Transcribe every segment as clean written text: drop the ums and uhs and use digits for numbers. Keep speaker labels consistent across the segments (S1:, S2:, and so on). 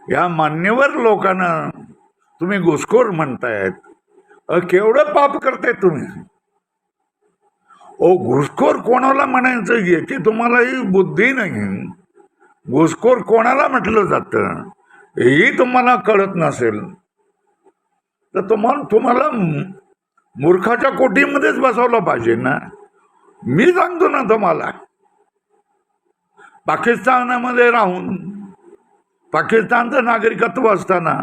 S1: या मान्यवर लोकांना तुम्ही घुसखोर म्हणतायत. केवढं पाप करताय तुम्ही. घुसखोर कोणाला म्हणायचं याची तुम्हालाही बुद्धी नाही. घुसखोर कोणाला म्हटलं जातं हेही तुम्हाला कळत नसेल तर तुम्हाला मूर्खाच्या कोठीमध्येच बसवलं पाहिजे ना. मी सांगतो ना तुम्हाला, पाकिस्तानामध्ये राहून पाकिस्तानचं नागरिकत्व असताना,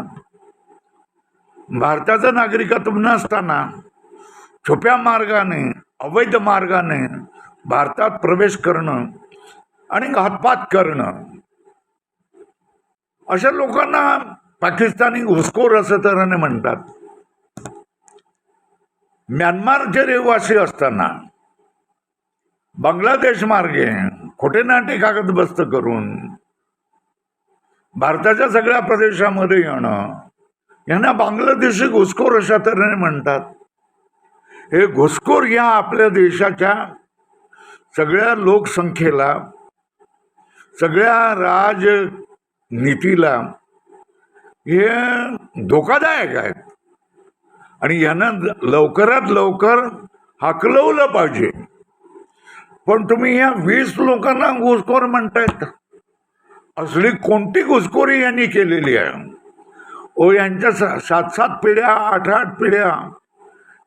S1: भारताचं नागरिकत्व नसताना छुप्या मार्गाने, अवैध मार्गाने भारतात प्रवेश करणं आणि घातपात करणं, अशा लोकांना पाकिस्तानी घुसखोर असं तऱ्हेने म्हणतात. म्यानमारचे रहिवासी असताना बांगलादेश मार्गे खोटे नाटे कागदबस्त करून भारताच्या सगळ्या प्रदेशामध्ये येणं, यांना बांगलादेशी घुसखोर अशा तऱ्हेने म्हणतात. हे घुसखोर या आपल्या देशाच्या सगळ्या लोकसंख्येला, सगळ्या राजनीतीला हे धोकादायक आहेत आणि यांना लवकरात लवकर हाकलवलं पाहिजे. पण तुम्ही या 20 लोकांना घुसखोर म्हणतायत. असली कोणती घुसखोरी यांनी केलेली आहे. यांच्या 7-7 पिढ्या, 8-8 पिढ्या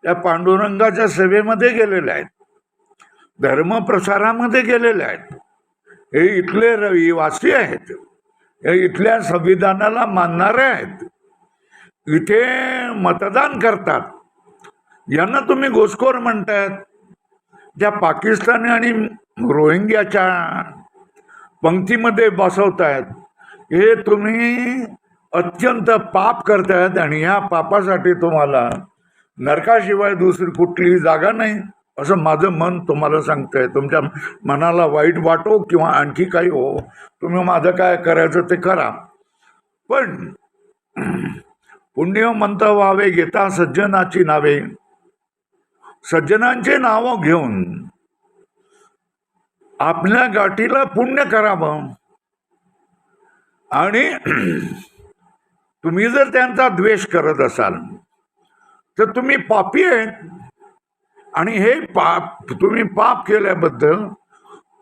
S1: या पांडुरंगाच्या सेवेमध्ये गेलेल्या आहेत, धर्मप्रसारामध्ये गेलेल्या आहेत. हे इथले रहिवासी आहेत, हे इथल्या संविधानाला मानणारे आहेत, इथे मतदान करतात. यांना तुम्ही घुसखोर म्हणतायत. ज्या पाकिस्तानी आणि रोहिंग्याच्या पंक्तीमध्ये बसवतायत, हे तुम्ही अत्यंत पाप करतायत आणि ह्या पापासाठी तुम्हाला नरकाशिवाय दुसरी कुठली जागा नाही, असं माझं मन तुम्हाला सांगतंय. तुमच्या मनाला वाईट वाटो किंवा आणखी काही हो, तुम्ही माझं काय करायचं ते करा. पण पुण्य म्हणता व्हावे घेता सज्जनाची नावे, सज्जनांचे नावं घेऊन आपल्या गाठीला पुण्य करावं. आणि तुम्ही जर त्यांचा द्वेष करत असाल तर तुम्ही पापी आहेत. आणि हे पाप, तुम्ही पाप केल्याबद्दल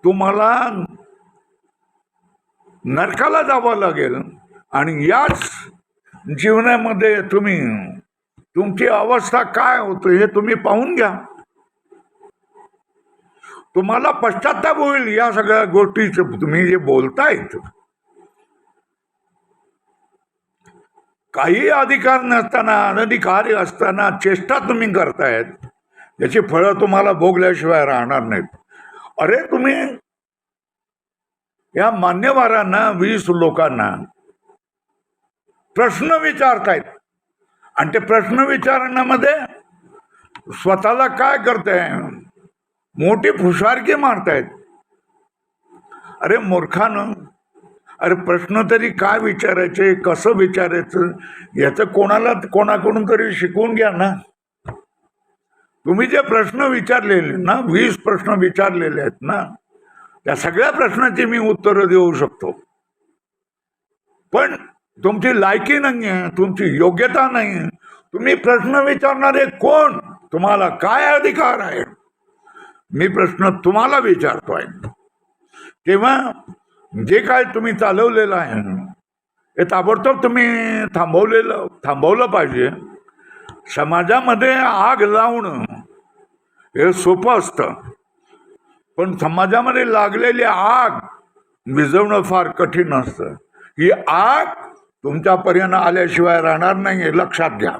S1: तुम्हाला नरकाला जावं लागेल. आणि याच जीवनामध्ये तुमची अवस्था काय होते हे तुम्ही पाहून घ्या. तुम्हाला पश्चाताप होईल या सगळ्या गोष्टीचं. तुम्ही जे बोलतायत, काही अधिकार नसताना, अनधिकारी असताना चेष्टा तुम्ही करतायत, याची फळं तुम्हाला भोगल्याशिवाय राहणार नाहीत. अरे तुम्ही या मान्यवरांना, 20 लोकांना प्रश्न विचारतायत आणि ते प्रश्न विचारण्यामध्ये स्वतःला काय करताय, मोठी फुशारकी मारतायत. अरे मूर्खानं, अरे प्रश्न तरी काय विचारायचे, कसं विचारायचं याचं कोणाकडून तरी शिकवून घ्या ना. तुम्ही जे प्रश्न विचारलेले ना, 20 प्रश्न विचारलेले आहेत ना, त्या सगळ्या प्रश्नाची मी उत्तरं देऊ शकतो. पण तुमची लायकी नाही आहे, तुमची योग्यता नाही. तुम्ही प्रश्न विचारणारे कोण, तुम्हाला काय अधिकार आहे, मी प्रश्न तुम्हाला विचारतोय. तेव्हा जे काय तुम्ही चालवलेलं आहे हे ताबडतोब तुम्ही थांबवलं पाहिजे. समाजामध्ये आग लावणं हे सोपं असतं, पण समाजामध्ये लागलेली आग विझवणं फार कठीण असतं. ही आग तुमच्यापर्यंत आल्याशिवाय राहणार नाही, हे लक्षात घ्या.